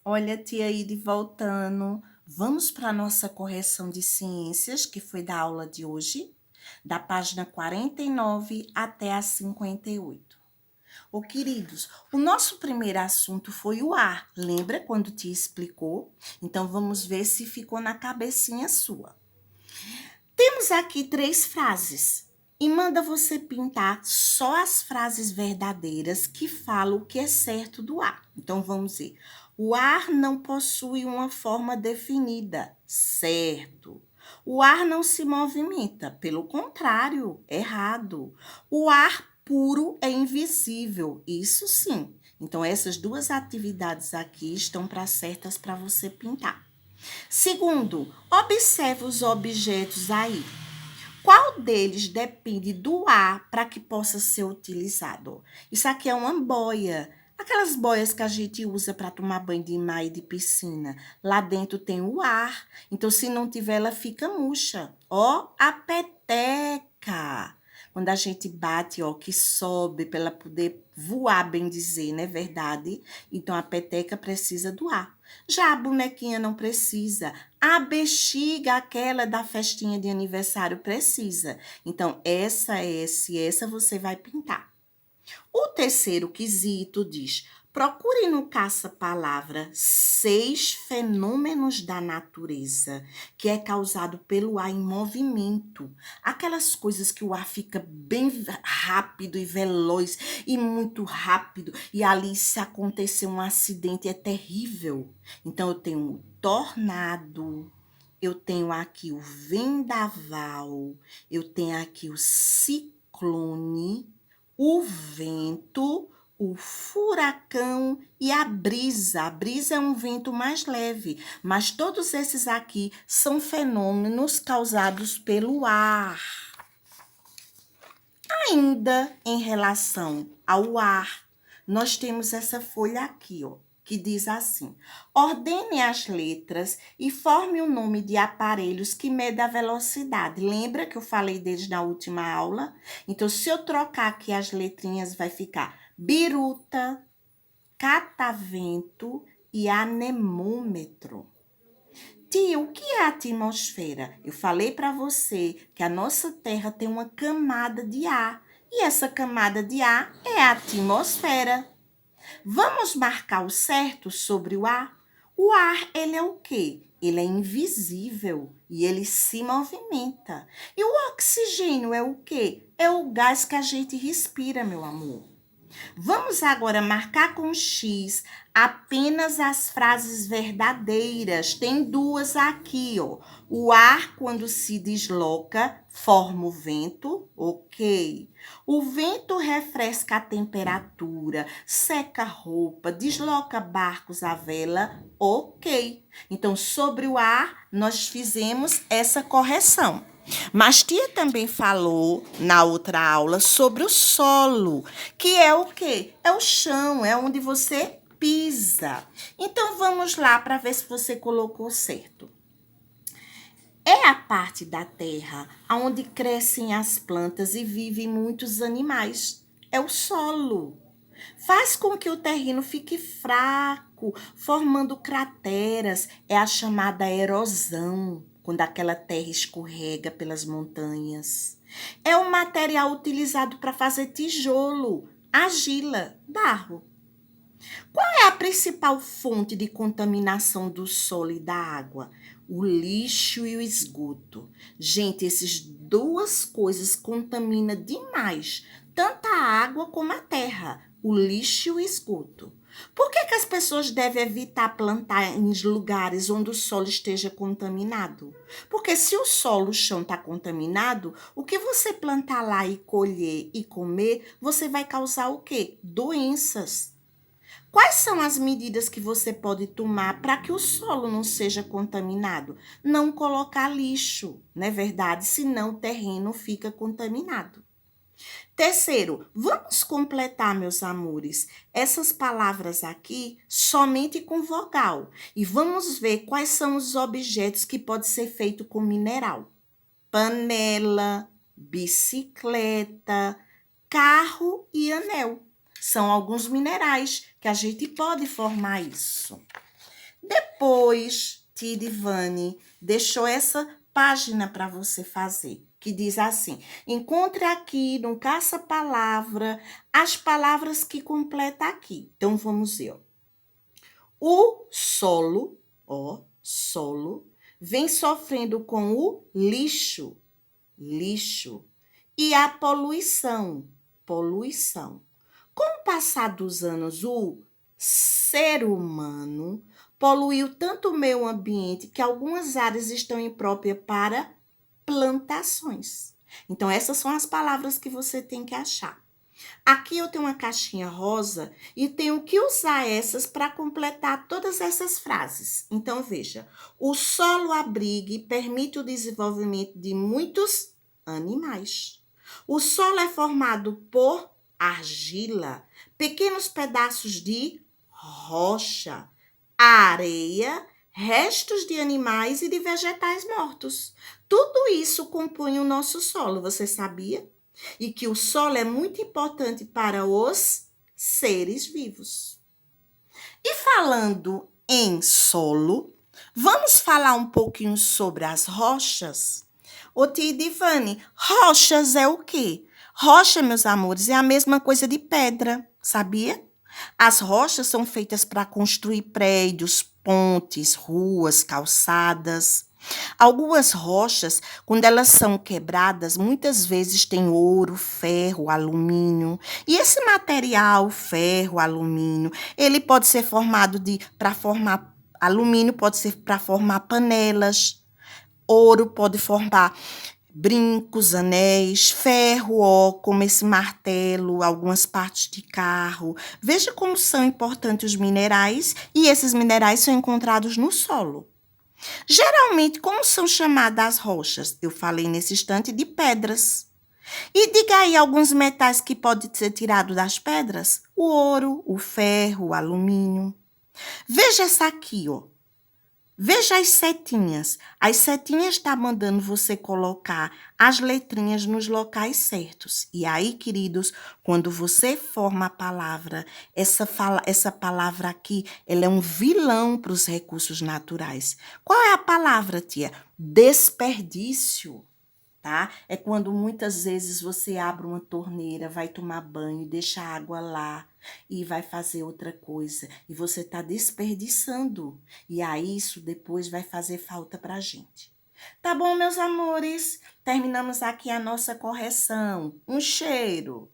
Olha, tia Ide voltando. Vamos para a nossa correção de ciências, que foi da aula de hoje, da página 49 até a 58. Ô, queridos, o nosso primeiro assunto foi o ar. Lembra quando te explicou? Então, vamos ver se ficou na cabecinha sua. Temos aqui 3 frases. E manda você pintar só as frases verdadeiras que falam o que é certo do ar. Então, vamos ver. O ar não possui uma forma definida. Certo. O ar não se movimenta. Pelo contrário, errado. O ar puro é invisível. Isso sim. Então, essas duas atividades aqui estão certas para você pintar. Segundo, observe os objetos aí. Qual deles depende do ar para que possa ser utilizado? Isso aqui é uma boia. Aquelas boias que a gente usa para tomar banho de mar e de piscina. Lá dentro tem o ar. Então, se não tiver, ela fica murcha. Ó, a peteca. Quando a gente bate, ó, que sobe para ela poder voar, bem dizer, não é verdade? Então, a peteca precisa do ar. Já a bonequinha não precisa. A bexiga, aquela da festinha de aniversário, precisa. Então, essa você vai pintar. O terceiro quesito diz: procure no caça-palavra 6 fenômenos da natureza que é causado pelo ar em movimento. Aquelas coisas que o ar fica bem rápido e veloz e muito rápido. E ali, se acontecer um acidente, é terrível. Então, eu tenho o tornado. Eu tenho aqui o vendaval, eu tenho aqui o ciclone, o vento, o furacão e a brisa. A brisa é um vento mais leve, mas todos esses aqui são fenômenos causados pelo ar. Ainda em relação ao ar, nós temos essa folha aqui, ó, que diz assim: ordene as letras e forme o nome de aparelhos que medem a velocidade. Lembra que eu falei deles na última aula? Então, se eu trocar aqui as letrinhas, vai ficar biruta, catavento e anemômetro. Tia, o que é a atmosfera? Eu falei para você que a nossa Terra tem uma camada de ar. E essa camada de ar é a atmosfera. Vamos marcar o certo sobre o ar? O ar, ele é o quê? Ele é invisível e ele se movimenta. E o oxigênio é o quê? É o gás que a gente respira, meu amor. Vamos agora marcar com X apenas as frases verdadeiras. Tem duas aqui, ó. O ar, quando se desloca, forma o vento, ok. O vento refresca a temperatura, seca roupa, desloca barcos à vela, ok. Então, sobre o ar, nós fizemos essa correção. Mas tia também falou na outra aula sobre o solo, que é o quê? É o chão, é onde você pisa. Então vamos lá para ver se você colocou certo. É a parte da terra onde crescem as plantas e vivem muitos animais. É o solo. Faz com que o terreno fique fraco, formando crateras. É a chamada erosão, quando aquela terra escorrega pelas montanhas. É o material utilizado para fazer tijolo, argila, barro. Qual é a principal fonte de contaminação do solo e da água? O lixo e o esgoto. Gente, essas duas coisas contaminam demais, tanto a água como a terra, o lixo e o esgoto. Por que as pessoas devem evitar plantar em lugares onde o solo esteja contaminado? Porque se o solo, o chão está contaminado, o que você plantar lá e colher e comer, você vai causar o quê? Doenças. Quais são as medidas que você pode tomar para que o solo não seja contaminado? Não colocar lixo, não é verdade? Senão o terreno fica contaminado. Terceiro, vamos completar, meus amores, essas palavras aqui somente com vogal. E vamos ver quais são os objetos que pode ser feito com mineral. Panela, bicicleta, carro e anel. São alguns minerais que a gente pode formar isso. Depois, tia Divane deixou essa página para você fazer, que diz assim: encontre aqui no caça-palavra as palavras que completa aqui. Então, vamos ver. Ó. O solo, vem sofrendo com o lixo, e a poluição. Com o passar dos anos, o ser humano poluiu tanto o meio ambiente que algumas áreas estão impróprias para plantações. Então, essas são as palavras que você tem que achar. Aqui eu tenho uma caixinha rosa e tenho que usar essas para completar todas essas frases. Então, veja: o solo abriga e permite o desenvolvimento de muitos animais. O solo é formado por argila, pequenos pedaços de rocha, areia, restos de animais e de vegetais mortos. Tudo isso compõe o nosso solo, você sabia? E que o solo é muito importante para os seres vivos. E falando em solo, vamos falar um pouquinho sobre as rochas? Ô tia Divane, rochas é o quê? Rocha, meus amores, é a mesma coisa de pedra, sabia? As rochas são feitas para construir prédios, pontes, ruas, calçadas. Algumas rochas, quando elas são quebradas, muitas vezes tem ouro, ferro, alumínio. E esse material, ferro, alumínio, ele pode ser formado para formar alumínio, pode ser para formar panelas. Ouro pode formar brincos, anéis, ferro, ó, como esse martelo, algumas partes de carro. Veja como são importantes os minerais e esses minerais são encontrados no solo. Geralmente, como são chamadas as rochas? Eu falei nesse instante de pedras. E diga aí alguns metais que podem ser tirados das pedras: o ouro, o ferro, o alumínio. Veja essa aqui, ó. Veja as setinhas. As setinhas estão mandando você colocar as letrinhas nos locais certos. E aí, queridos, quando você forma a palavra, essa palavra aqui, ela é um vilão para os recursos naturais. Qual é a palavra, tia? Desperdício. Tá? É quando muitas vezes você abre uma torneira, vai tomar banho, deixa a água lá e vai fazer outra coisa. E você está desperdiçando. E aí isso depois vai fazer falta para a gente. Tá bom, meus amores? Terminamos aqui a nossa correção. Um cheiro!